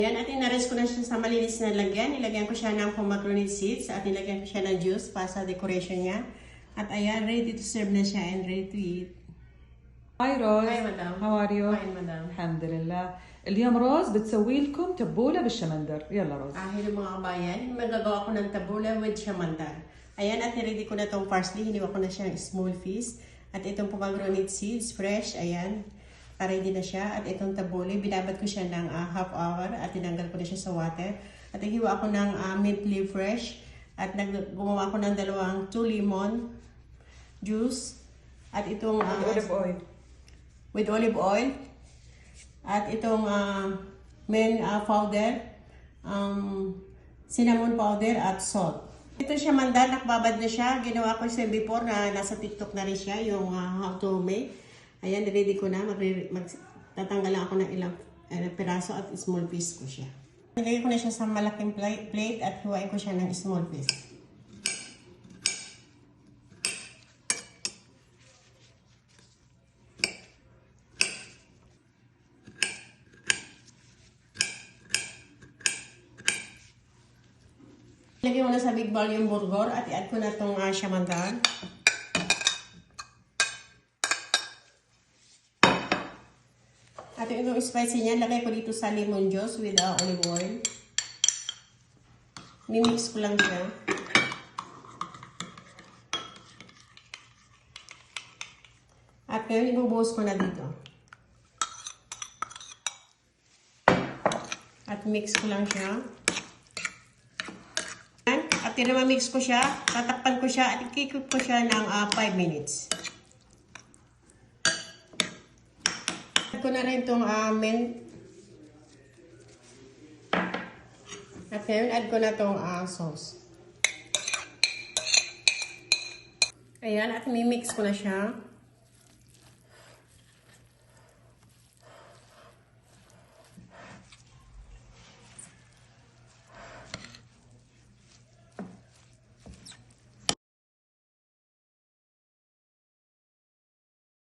Ayan, at inares ko na siya sa malinis na lagyan. Nilagyan ko siya ng pomegranate seeds at nilagyan ko siya ng juice para sa decoration niya. At ayan, ready to serve na siya and ready to eat. Hi Rose. Hi madam. How are you? Fine madam. الحمد لله. اليوم روز بتسوي لكم تبولة بالشمندر. يلا روز. Hello mga kabayan, magagawa ko ng tabula with shamandar. Ayan, at ready ko na itong parsley. Hiniwa ko na siyang small piece. At itong pomegranate seeds, fresh. Ayan, ready na siya. At itong tabule, binabad ko siya ng half hour. At tinanggal ko na siya sa water. At naghiwa ako ng mint leaf fresh. At gumawa ko ng 2 lemon juice. At itong olive oil. With olive oil. At itong mint powder, cinnamon powder at salt. Ito siya mandal, nakababad na siya. Ginawa ko siya before na nasa TikTok na rin siya, yung how to make. Ayan, ready ko na. Tatanggal lang ako ng ilang piraso at small piece ko siya. Nilagay ko na siya sa malaking plate at hiwain ko siya ng small piece. Lagyan ko na sa big bowl yung burger at i-add ko na itong shamandar. At itong spicy niya, lagay ko dito sa lemon juice with olive oil. Mimix ko lang siya. At ngayon, ibubuhos ko na dito. At mix ko lang siya. At tinamamix ko siya, tatakpan ko siya at ikikip ko siya ng 5 minutes. Add ko na rin itong mint. At ngayon, add ko na itong sauce. Ayan, at mimix ko na siya.